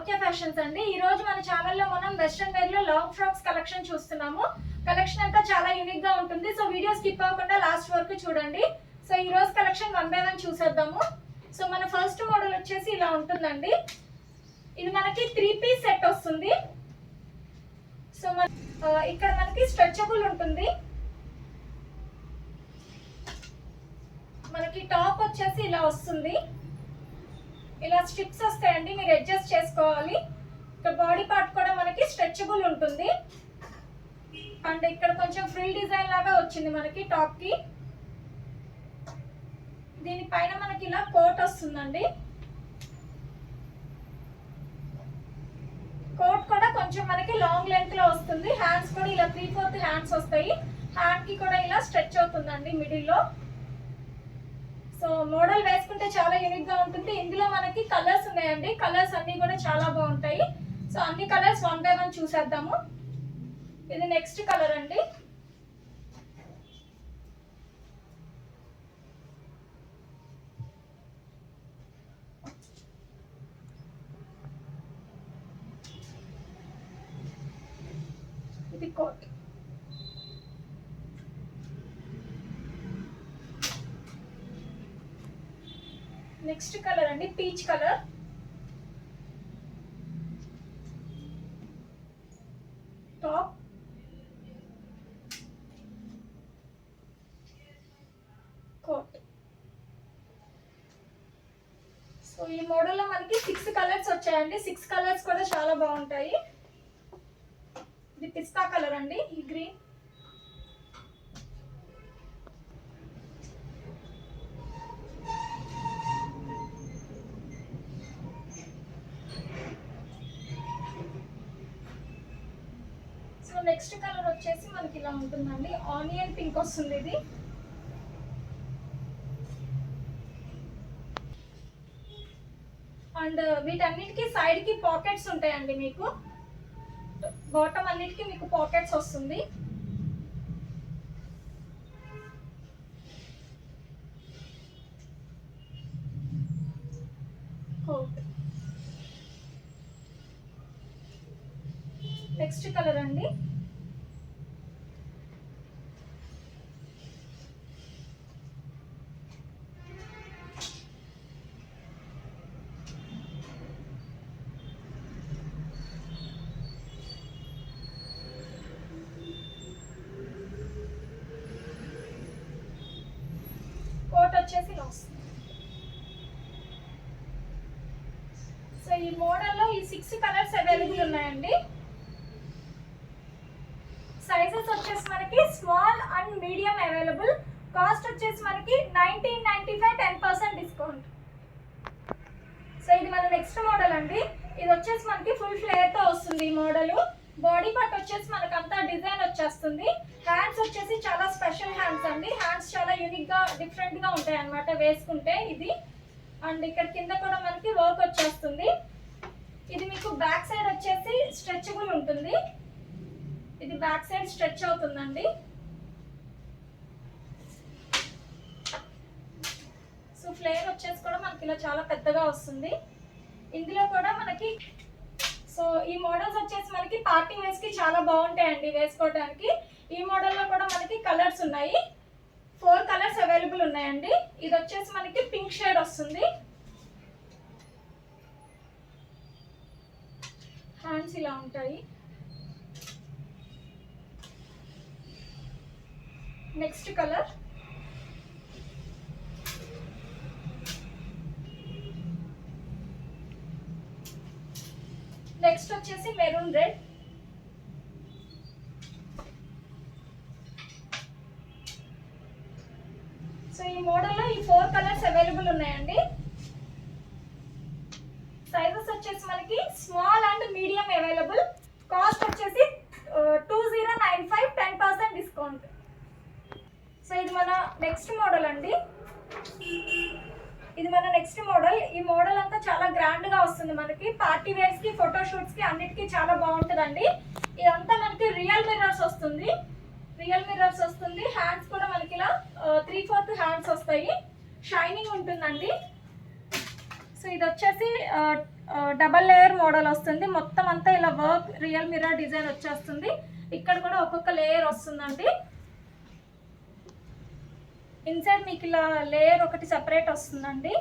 Soukhya fashions అండి. ఈ రోజు మన ఛానల్లో మనం వెస్ట్రన్ వేర్ లో లాంగ్ ఫ్రాక్స్ కలెక్షన్ చూస్తున్నాము. కలెక్షన్ అంతా చాలా యూనిక్ గా ఉంటుంది. సో వీడియో స్కిప్ అవ్వకుండా లాస్ట్ వరకు చూడండి. సో ఈ రోజు కలెక్షన్ 1 by 1 చూసేద్దాము. సో మన ఫస్ట్ మోడల్ వచ్చేసి ఇలా ఉంటుందండి. ఇది మనకి 3 piece సెట్ వస్తుంది. సో ఇక్కడ మనకి స్ట్రెచబుల్ ఉంటుంది. మనకి టాప్ వచ్చేసి ఇలా వస్తుంది. ఇలా స్ట్రిప్స్ వస్తాయండి, మీరు అడ్జస్ట్ చేసుకోవాలి. ఇక్కడ బాడీ పార్ట్ కూడా మనకి స్ట్రెచబుల్ ఉంటుంది. అండ్ ఇక్కడ కొంచెం ఫ్రిల్ డిజైన్ లాగా వచ్చింది మనకి టాప్ కి. దీనిపైన మనకి ఇలా కోట్ వస్తుందండి. కోట్ కూడా కొంచెం మనకి లాంగ్ లెంత్ లో వస్తుంది. హ్యాండ్స్ కూడా ఇలా 3/4 హ్యాండ్స్ వస్తాయి. హ్యాండ్ కి కూడా ఇలా స్ట్రెచ్ అవుతుందండి మిడిల్ లో. సో మోడల్ వేసుకుంటే చాలా యూనిక్ గా ఉంటుంది. ఇందులో మనకి కలర్స్ ఉన్నాయండి. కలర్స్ అన్ని కూడా చాలా బాగుంటాయి. సో అన్ని కలర్స్ 1 by 1 చూసేద్దాము. ఇది నెక్స్ట్ కలర్ అండి. ఇది కోట్. నెక్స్ట్ కలర్ అండి, peach colour. Top, coat. So ఈ మోడల్లో మనకి 6 కలర్స్ వచ్చాయండి. 6 కలర్స్ కూడా చాలా బాగుంటాయి. ఇది పిస్తా కలర్ అండి, ఈ గ్రీన్. నెక్స్ట్ కలర్ వచ్చేసి మనకి ఇలా ఉంటుందండి, ఆనియన్ పింక్ వస్తుంది ఇది. అండ్ వీటన్నిటికీ సైడ్ కి పాకెట్స్ ఉంటాయండి. మీకు బాటమ్ అన్నిటికీ మీకు పాకెట్స్ వస్తుంది. నెక్స్ట్ కలర్ అండి, కోట్ వచ్చేసి ఇలా వస్తుంది. సో ఈ మోడల్లో ఈ 6 కలర్స్ అవైలబుల్ ఉన్నాయండి. సైజెస్ వచ్చేసి మనకి small and medium available. Cost వచ్చేసి మనకి 1995, 10% డిస్కౌంట్. సో ఇది మన నెక్స్ట్ మోడల్ అండి. ఇది వచ్చేసి మనకి ఫుల్ ఫ్లేర్ తో వస్తుంది ఈ మోడల్. బాడీ పార్ట్ వచ్చేసి మనకి అంతా డిజైన్ వచ్చేస్తుంది. హ్యాండ్స్ వచ్చేసి చాలా స్పెషల్ హ్యాండ్స్ అండి. హ్యాండ్స్ చాలా యూనిక్ గా డిఫరెంట్ గా ఉంటాయి అన్నమాట వేసుకుంటే ఇది. అండ్ ఇక్కడ కింద కూడా మనకి వర్క్ వచ్చేస్తుంది. ఇది మీకు బ్యాక్ సైడ్ వచ్చేసి స్ట్రెచబుల్ ఉంటుంది. ఇది బ్యాక్ సైడ్ స్ట్రెచ్ అవుతుందండి. సో ఫ్లేర్ వచ్చేసి కూడా మనకి ఇలా చాలా పెద్దగా వస్తుంది. ఇందులో కూడా మనకి సో ఈ మోడల్స్ వచ్చేసి మనకి పార్టీ వేర్స్ కి చాలా బాగుంటాయండి వేసుకోవడానికి. ఈ మోడల్లో కూడా మనకి కలర్స్ ఉన్నాయి. 4 కలర్స్ అవైలబుల్ ఉన్నాయండి. ఇది వచ్చేసి మనకి పింక్ షేడ్ వస్తుంది. హ్యాండ్స్ ఇలా ఉంటాయి. నెక్స్ట్ కలర్, నెక్స్ట్ వచ్చేసి మెరూన్ రెడ్. సో ఈ మోడల్లో ఈ 4 కలర్స్ అవైలబుల్ ఉన్నాయండి. సైజెస్ వచ్చేసి మనకి small and medium available. Cost వచ్చేసి 2095, 10% డిస్కౌంట్. సో ఇది మన నెక్స్ట్ మోడల్ అండి. ఇది మన నెక్స్ట్ మోడల్. ఈ మోడల్ అంతా చాలా గ్రాండ్ గా వస్తుంది మనకి. పార్టీ వేర్స్ కి, ఫోటో షూట్స్ కి అన్నిటికీ చాలా బాగుంటుందండి. ఇదంతా మనకి రియల్ మిర్రర్స్ వస్తుంది. హ్యాండ్స్ కూడా మనకి ఇలా 3/4 హ్యాండ్స్ వస్తాయి. షైనింగ్ ఉంటుందండి. సో ఇది వచ్చేసి డబల్ లేయర్ మోడల్ వస్తుంది. మొత్తం అంతా ఇలా వర్క్ రియల్ మిర్రర్ డిజైన్ వచ్చేస్తుంది. ఇక్కడ కూడా ఒక్కొక్క లేయర్ వస్తుందండి. ఇన్సైడ్ మీకు ఇలా లేయర్ ఒకటి సెపరేట్ వస్తుందండి.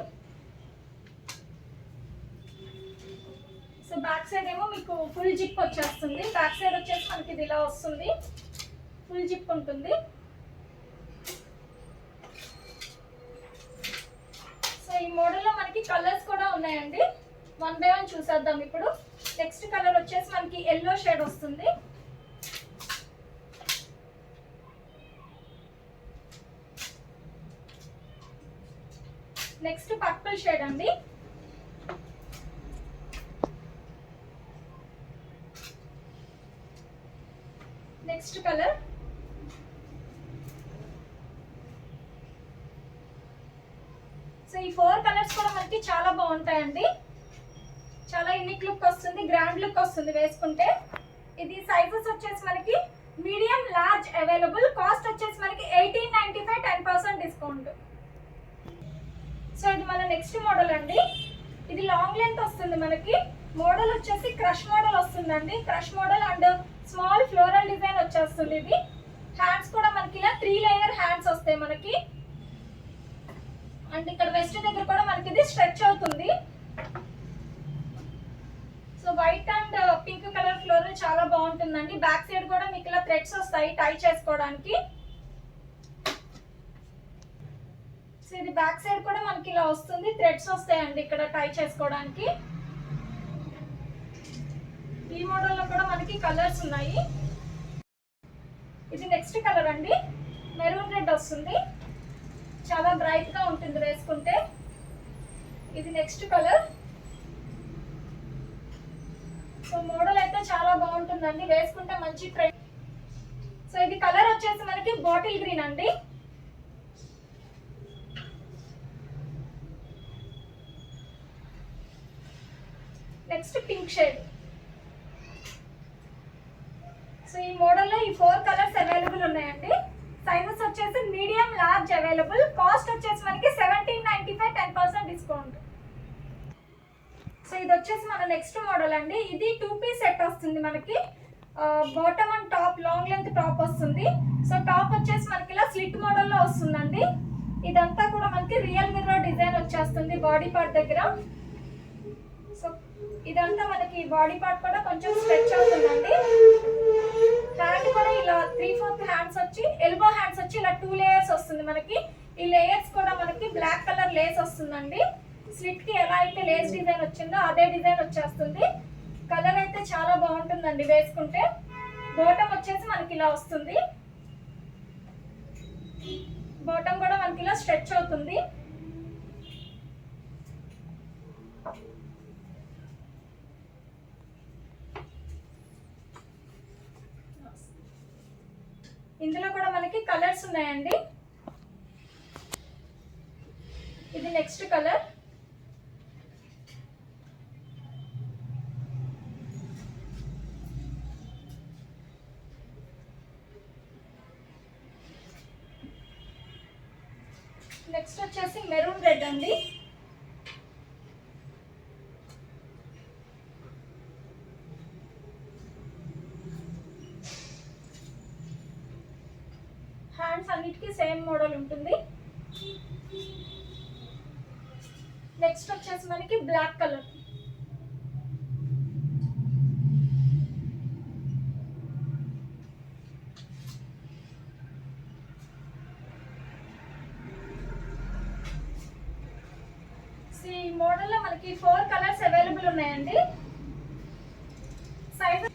సో బ్యాక్ సైడ్ ఏమో మీకు ఫుల్ జిప్ వచ్చేస్తుంది. బ్యాక్ సైడ్ వచ్చేసి మనకి ఇది ఇలా వస్తుంది, ఫుల్ జిప్ ఉంటుంది. సో ఈ మోడల్లో మనకి కలర్స్ కూడా ఉన్నాయండి. 1 by 1 చూసేద్దాం ఇప్పుడు. నెక్స్ట్ కలర్ వచ్చేసి మనకి ఎల్లో షేడ్ వస్తుంది. నెక్స్ట్ పర్పుల్ షేడ్ అండి. నెక్స్ట్ కలర్ సో ఈ 4 కలర్స్ కూడా మనకి చాలా బాగుంటాయండి. చాలా యూనిక్ లుక్ వస్తుంది, గ్రాండ్ లుక్ వస్తుంది వేసుకుంటే. ఇది సైజెస్ వచ్చేసి మనకి మీడియం లార్జ్ అవైలబుల్. కాస్ట్ వచ్చేసి మనకి 1895, 10% డిస్కౌంట్. సో ఇది మన నెక్స్ట్ మోడల్ అండి. ఇది లాంగ్ లెంత్ వస్తుంది మనకి. మోడల్ వచ్చేసి క్రష్ మోడల్ వస్తుందండి. Crush model and small floral design వచ్చేస్తుంది. ఇది హ్యాండ్స్ కూడా మనకి ఇలా 3 లేయర్ హ్యాండ్స్ వస్తాయి మనకి. అండ్ ఇక్కడ వెస్ట్ దగ్గర కూడా మనకి ఇది స్ట్రెచ్ అవుతుంది. So white and pink colour floral చాలా బాగుంటుందండి. బ్యాక్ సైడ్ కూడా మీకు ఇలా థ్రెడ్స్ వస్తాయి టై చేసుకోవడానికి. సో ఇది బ్యాక్ సైడ్ కూడా మనకి ఇలా వస్తుంది, థ్రెడ్స్ వస్తాయండి ఇక్కడ టై చేసుకోవడానికి. ఈ మోడల్లో కూడా మనకి కలర్స్ ఉన్నాయి. ఇది నెక్స్ట్ కలర్ అండి, మెరూన్ రెడ్ వస్తుంది. చాలా బ్రైట్ గా ఉంటుంది వేసుకుంటే. ఇది నెక్స్ట్ కలర్. సో మోడల్ అయితే చాలా బాగుంటుందండి, వేసుకుంటే మంచి ట్రెండ్. సో ఇది కలర్ వచ్చేసి మనకి బాటిల్ గ్రీన్ అండి. Next pink shade. సో ఈ మోడల్లో ఈ 4 కలర్స్ అవైలబుల్ ఉన్నాయండి. సైజెస్ వచ్చేసి మీడియం లార్జ్ అవైలబుల్. కాస్ట్ వచ్చేసి మనకి 1795, 10% డిస్కౌంట్. సో ఇది వచ్చేసి మన నెక్స్ట్ మోడల్ అండి. ఇది 2 పీస్ సెట్ వస్తుంది మనకి. Bottom and top long length top వస్తుంది. సో టాప్ వచ్చేసి మనకి ఇలా స్లిట్ మోడల్లో వస్తుందండి. ఇదంతా కూడా మనకి రియల్ మిర్రర్ డిజైన్ వచ్చేస్తుంది బాడీ పార్ట్ దగ్గర. సో ఇదంతా మనకి బాడీ పార్ట్ కూడా కొంచెం స్ట్రెచ్ అవుతుందండి. హ్యాండ్ కూడా ఇలా 3/4 హ్యాండ్స్ వచ్చి, ఎల్బో హ్యాండ్స్ వచ్చి ఇలా 2 లేయర్స్ వస్తుంది మనకి. ఈ లేయర్స్ కూడా మనకి బ్లాక్ కలర్ లేస్ వస్తుందండి. స్లిట్ కి ఎలా అయితే లేస్ డిజైన్ వచ్చిందో అదే డిజైన్ వచ్చేస్తుంది. కలర్ అయితే చాలా బాగుంటుందండి వేసుకుంటే. బాటమ్ వచ్చేసి మనకి ఇలా వస్తుంది. బాటమ్ కూడా మనకి ఇలా స్ట్రెచ్ అవుతుంది. ఇందులో కూడా మనకి కలర్స్ ఉన్నాయండి. ఇది నెక్స్ట్ కలర్. నెక్స్ట్ వచ్చేసి మెరూన్ రెడ్ అండి. హ్యాండ్స్ అన్నిటికీ సేమ్ మోడల్ ఉంటుంది. నెక్స్ట్ వచ్చేసి మనకి బ్లాక్ కలర్. ఈ మోడల్లో మనకి 4 కలర్స్ అవైలబుల్ ఉన్నాయండి. సైజ్.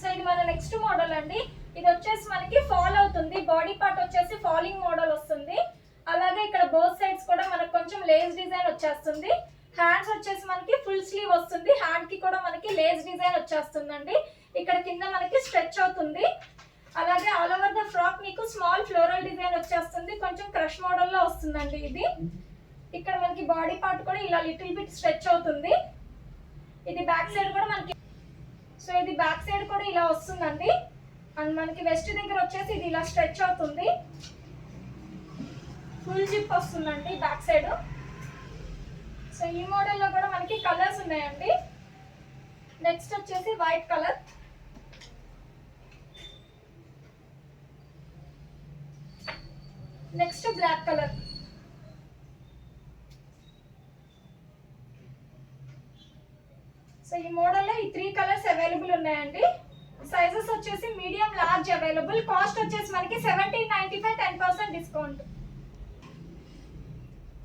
సో ఇది మన నెక్స్ట్ మోడల్ అండి. ఇది వచ్చేసి మనకి ఫాల్ అవుతుంది. బాడీ పార్ట్ వచ్చేసి ఫాలింగ్ మోడల్ వస్తుంది. అలాగే ఇక్కడ బోత్ సైడ్స్ కూడా మనకు కొంచెం లేస్ డిజైన్ వచ్చేస్తుంది. హ్యాండ్స్ వచ్చేసి మనకి ఫుల్ స్లీవ్ వస్తుంది. హ్యాండ్ కి కూడా మనకి లేస్ డిజైన్ వచ్చేస్తుందండి. ఇక్కడ కింద మనకి స్ట్రెచ్ అవుతుంది. అలాగే ఆల్ ఓవర్ ద ఫ్రాక్ మీకు స్మాల్ ఫ్లోరల్ డిజైన్ వచ్చేస్తుంది. కొంచెం క్రష్ మోడల్లో వస్తుందండి ఇది. ఇక్కడ మనకి బాడీ పార్ట్ కూడా ఇలా లిటిల్ బిట్ స్ట్రెచ్ అవుతుంది. ఇది బ్యాక్ సైడ్ కూడా మనకి. సో ఇది బ్యాక్ సైడ్ కూడా ఇలా వస్తుందండి. అండ్ మనకి వెస్ట్ దగ్గర వచ్చేసి ఇది ఇలా స్ట్రెచ్ అవుతుంది. ఫుల్ జిప్ వస్తుందండి బ్యాక్ సైడ్. సో ఈ మోడల్లో కూడా మనకి కలర్స్ ఉన్నాయండి. నెక్స్ట్ వచ్చేసి white colour, next black colour. So ఈ మోడల్లో ఈ 3 కలర్స్ అవైలబుల్ ఉన్నాయండి. సైజెస్ వచ్చేసి మీడియం లార్జ్ అవైలబుల్. కాస్ట్ వచ్చేసి మనకి 1795, 10% డిస్కౌంట్.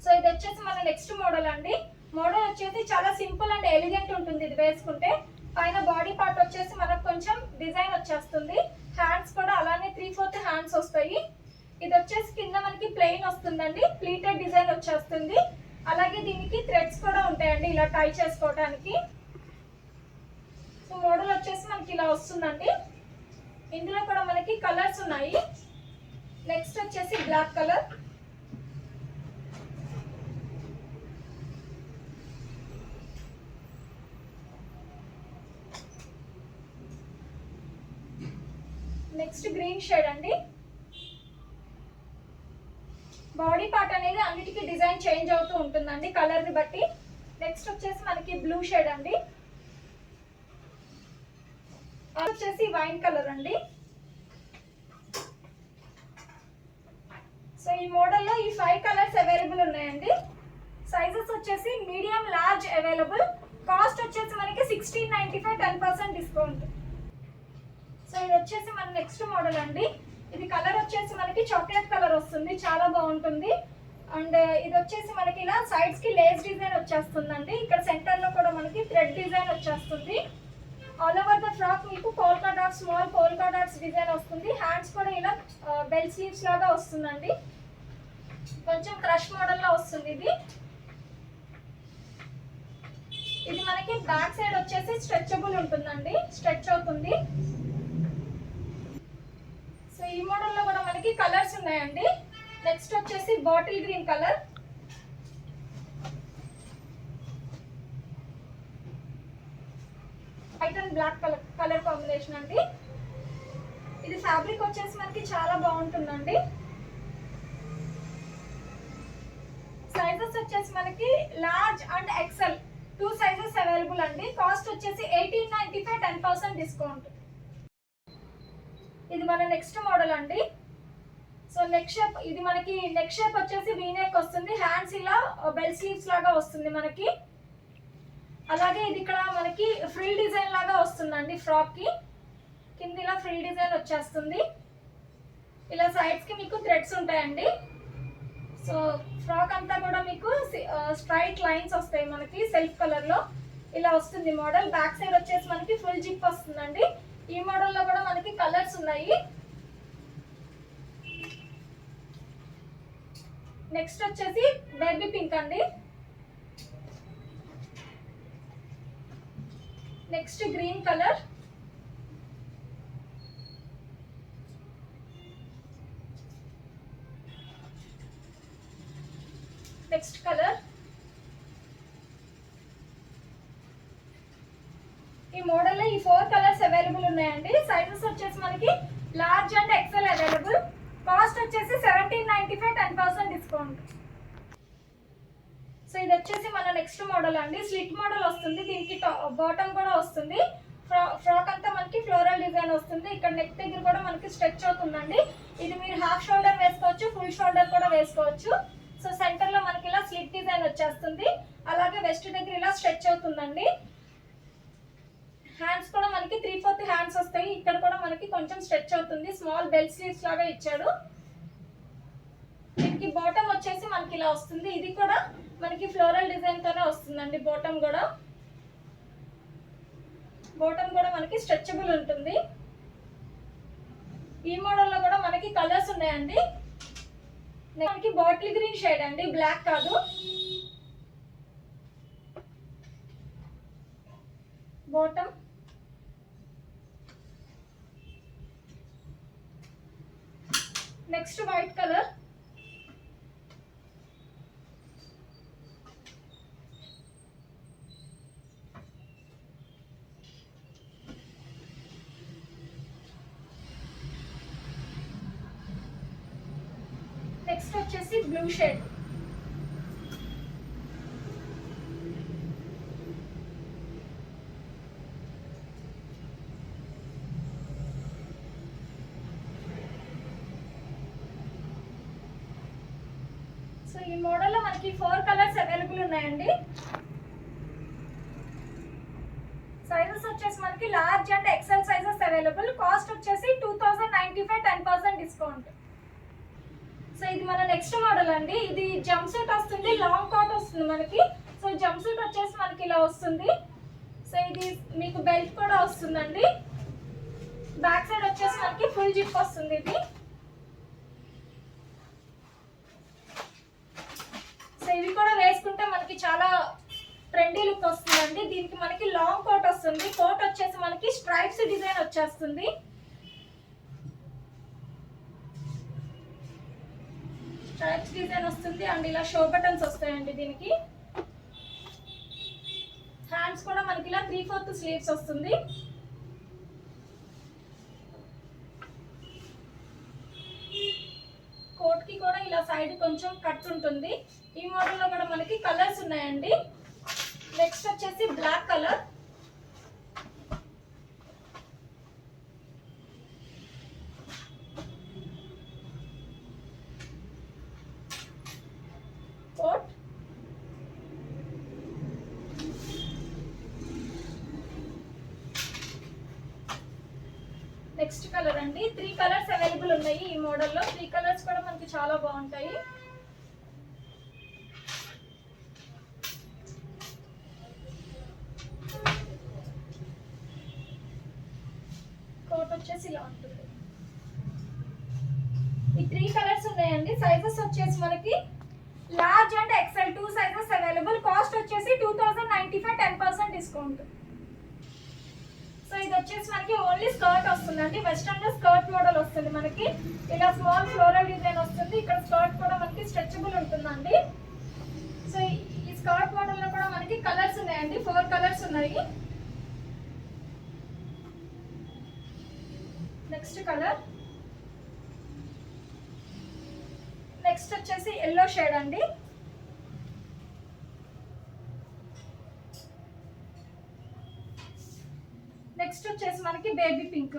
సో ఇది వచ్చేసి మన నెక్స్ట్ మోడల్ అండి. మోడల్ వచ్చేసి చాలా సింపుల్ అండ్ ఎలిగెంట్ ఉంటుంది ఇది వేసుకుంటే. పైన బాడీ పార్ట్ వచ్చేసి మనకు కొంచెం డిజైన్ వచ్చేస్తుంది. హ్యాండ్స్ కూడా అలానే 3/4 హ్యాండ్స్ వస్తాయి. ఇది వచ్చేసి కింద మనకి ప్లెయిన్ వస్తుందండి, ప్లీటెడ్ డిజైన్ వచ్చేస్తుంది. అలాగే దీనికి థ్రెడ్స్ కూడా ఉంటాయండి ఇలా టై చేసుకోవడానికి. సో మోడల్ వచ్చేసి మనకి ఇలా వస్తుందండి. ఇందులో కూడా మనకి కలర్స్ ఉన్నాయి. నెక్స్ట్ వచ్చేసి black colour, next green shade అండి. బాడీ పార్ట్ అనేది అన్నిటికీ డిజైన్ చేంజ్ అవుతూ ఉంటుందండి కలర్ ని బట్టి. నెక్స్ట్ వచ్చేసి మనకి బ్లూ షేడ్ అండి. వచ్చేసి వైన్ కలర్ అండి. సో ఈ మోడల్లో ఈ 5 కలర్స్ అవైలబుల్ ఉన్నాయండి. సైజెస్ వచ్చేసి మీడియం లార్జ్ అవైలబుల్. కాస్ట్ వచ్చేసి మనకి 1695, 10% డిస్కౌంట్. సో ఇది వచ్చేసి మన నెక్స్ట్ మోడల్ అండి. ఇది కలర్ వచ్చేసి మనకి చాక్లెట్ కలర్ వస్తుంది, చాలా బాగుంటుంది. అండ్ ఇది వచ్చేసి మనకి ఇలా సైడ్స్ కి లేస్ డిజైన్ వచ్చేస్తుందండి. ఇక్కడ సెంటర్ లో కూడా మనకి థ్రెడ్ డిజైన్ వచ్చేస్తుంది. ఆల్ ఓవర్ ద ఫ్రాక్ మీకు polka dots, small polka dots design వస్తుంది. హ్యాండ్స్ కూడా ఇలా బెల్ స్లీవ్స్ లాగా వస్తుందండి. కొంచెం క్రష్ మోడల్ లో వస్తుంది ఇది. ఇది మనకి బ్యాక్ సైడ్ వచ్చేసి స్ట్రెచబుల్ ఉంటుందండి, స్ట్రెచ్ అవుతుంది. సో ఈ మోడల్లో కూడా మనకి కలర్స్ ఉన్నాయండి. నెక్స్ట్ వచ్చేసి bottle green colour, white and black colour combination అండి. ఇది ఫ్యాబ్రిక్ వచ్చేసి మనకి చాలా బాగుంటుందండి. సైజెస్ వచ్చేసి మనకి large and XL 2 sizes available అండి. కాస్ట్ వచ్చేసి 1895, 10% డిస్కౌంట్. ఇది మన నెక్స్ట్ మోడల్ అండి. సో నెక్ షేప్, ఇది మనకి నెక్ షేప్ వచ్చేసి వీ నెక్ వస్తుంది. హ్యాండ్స్ ఇలా బెల్ స్లీవ్స్ లాగా వస్తుంది మనకి. అలాగే ఇది ఇక్కడ మనకి ఫ్రిల్ డిజైన్ లాగా వస్తుందండి. ఫ్రాక్ కి కింద ఇలా ఫ్రిల్ డిజైన్ వచ్చేస్తుంది. ఇలా సైడ్స్ కి మీకు థ్రెడ్స్ ఉంటాయండి. సో ఫ్రాక్ అంతా కూడా మీకు స్ట్రైట్ లైన్స్ వస్తాయి మనకి సెల్ఫ్ కలర్ లో. ఇలా వస్తుంది మోడల్. బ్యాక్ సైడ్ వచ్చేసి మనకి ఫుల్ జిప్ వస్తుందండి. ఈ మోడల్లో కూడా మనకి కలర్స్ ఉన్నాయి. నెక్స్ట్ వచ్చేసి బేబీ పింక్ అండి. Next green colour, next colour. ఈ మోడల్లో ఈ 4 కలర్స్ అవైలబుల్ ఉన్నాయండి. సైజెస్ వచ్చేసి మనకి large and XL available. Cost వచ్చేసి 1795, 10% డిస్కౌంట్. సో ఇది వచ్చేసి మన నెక్స్ట్ మోడల్ అండి. స్లిట్ మోడల్ వస్తుంది. దీనికి బాటమ్ కూడా వస్తుంది. ఫ్రాక్ అంతా మనకి ఫ్లోరల్ డిజైన్ వస్తుంది. ఇక్కడ నెక్ దగ్గర కూడా మనకి స్ట్రెచ్ అవుతుందండి. ఇది మీరు హాఫ్ షోల్డర్ వేసుకోవచ్చు, ఫుల్ షోల్డర్ కూడా వేసుకోవచ్చు. సో సెంటర్ లో మనకి ఇలా స్లిట్ డిజైన్ వచ్చేస్తుంది. అలాగే వెస్ట్ దగ్గర ఇలా స్ట్రెచ్ అవుతుందండి. హ్యాండ్స్ కూడా మనకి 3/4 హ్యాండ్స్ వస్తాయి. ఇక్కడ కూడా మనకి కొంచెం స్ట్రెచ్ అవుతుంది. స్మాల్ బెల్ స్లీవ్స్ లాగా ఇచ్చాడు. దీనికి బాటమ్ వచ్చేసి మనకి ఇలా వస్తుంది. ఇది కూడా మనకి ఫ్లోరల్ డిజైన్ తోనే వస్తుందండి. బాటమ్ కూడా మనకి స్ట్రెచబుల్ ఉంటుంది. ఈ మోడల్లో కూడా మనకి కలర్స్ ఉన్నాయండి. మనకి బాటిల్ గ్రీన్ షేడ్ అండి, బ్లాక్ కాదు. Bottom, next white colour, next వచ్చేసి బ్లూ షేడ్. ఈ మోడల్లో మనకి 4 కలర్స్ అవైలబుల్ ఉన్నాయండి. సైజెస్ వచ్చేసి మనకి large and XL sizes available. Cost వచ్చేసి 2095, 10% డిస్కౌంట్. సో ఇది మన నెక్స్ట్ మోడల్ అండి. ఇది జంప్ సూట్ వస్తుంది, లాంగ్ కాట్ వస్తుంది మనకి. సో జంప్ సూట్ వచ్చేసి మనకి ఇలా వస్తుంది. సో ఇది మీకు బెల్ట్ కూడా వస్తుందండి. బ్యాక్ సైడ్ వచ్చేసి మనకి ఫుల్ జిప్ వస్తుంది. ఇది సో ఇవి కూడా వేసుకుంటే మనకి చాలా ట్రెండీ లుక్ వస్తుందండి. దీనికి మనకి లాంగ్ కోట్ వస్తుంది. కోట్ వచ్చేసి మనకి స్ట్రైప్స్ డిజైన్ వచ్చేస్తుంది. స్ట్రైప్స్ డిజైన్ వస్తుంది అండ్ ఇలా షో బటన్స్ వస్తాయండి. దీనికి హ్యాండ్స్ కూడా మనకి ఇలా 3/4 స్లీవ్స్ వస్తుంది. కోట్ కి కూడా ఇలా సైడ్ కొంచెం కట్ ఉంటుంది. ఈ మోడల్లో కూడా మనకి కలర్స్ ఉన్నాయండి. నెక్స్ట్ వచ్చేసి black colour. Coat next colour అండి. 3 కలర్స్ అవైలబుల్ ఉన్నాయి ఈ మోడల్లో. 3 కలర్స్ కూడా మనకి చాలా బాగుంటాయి. కోట్ వచ్చేసి ఇలా ఉంటుంది. ఈ 3 కలర్స్ ఉన్నాయండి. సైజెస్ వచ్చేసి మనకి large and XL 2 sizes available. Cost వచ్చేసి 2095, 10% డిస్కౌంట్. సో ఇది వచ్చేసి మనకి ఓన్లీ స్కర్ట్ వస్తుందండి. వెస్టర్న్ లో స్కర్ట్ మోడల్ వస్తుంది మనకి. ఇలా స్మాల్ ఫ్లోరల్ డిజైన్ వస్తుంది. ఇక్కడ స్కర్ట్ కూడా మనకి స్ట్రెచబుల్ ఉంటుందండి. సో ఈ స్కర్ట్ మోడల్ లో కూడా మనకి కలర్స్ ఉన్నాయండి. 4 కలర్స్ ఉన్నాయి. Next colour. నెక్స్ట్ వచ్చేసి ఎల్లో షేడ్ అండి. నెక్స్ట్ వచ్చేసి మనకి బేబీ పింక్.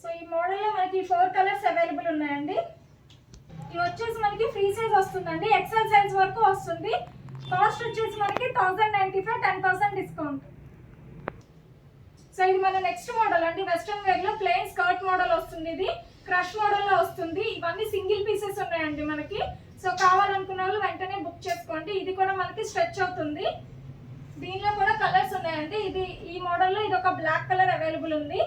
సో ఈ మోడల్లో మనకి 4 కలర్స్ అవైలబుల్ ఉన్నాయండి. ఇవి వచ్చేసి మనకి ఫ్రీ సైజ్ వస్తుందండి. ఎక్సెల్ సైజ్ వరకు వస్తుంది. కాస్ట్ వచ్చేసి మనకి 1095, 10% డిస్కౌంట్. సో ఇది మన నెక్స్ట్ మోడల్ అండి. వెస్ట్రన్ వేర్ లో ప్లెయిన్ స్కర్ట్ మోడల్ వస్తుంది. ఇది క్రష్ మోడల్ లో వస్తుంది. ఇవన్నీ సింగిల్ పీసెస్ ఉన్నాయండి మనకి. సో కావాలనుకున్న వాళ్ళు వెంటనే బుక్ చేసుకోండి. ఇది కూడా మనకి స్ట్రెచ్ అవుతుంది. దీనిలో కూడా కలర్స్ ఉన్నాయండి. ఇది ఈ మోడల్లో ఇది ఒక బ్లాక్ కలర్ అవైలబుల్ ఉంది.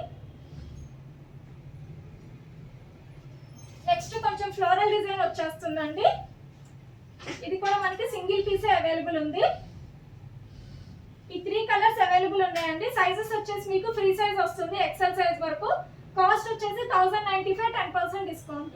నెక్స్ట్ కొంచెం ఫ్లోరల్ డిజైన్ వచ్చేస్తుందండి. ఇది కూడా మనకి సింగిల్ పీసే అవైలబుల్ ఉంది. ఈ 3 కలర్స్ అవైలబుల్ ఉన్నాయండి. సైజెస్ వచ్చేసి మీకు ఫ్రీ సైజ్ వస్తుంది ఎక్సెల్ సైజ్ వరకు. కాస్ట్ వచ్చేసి 1095, 10% డిస్కౌంట్.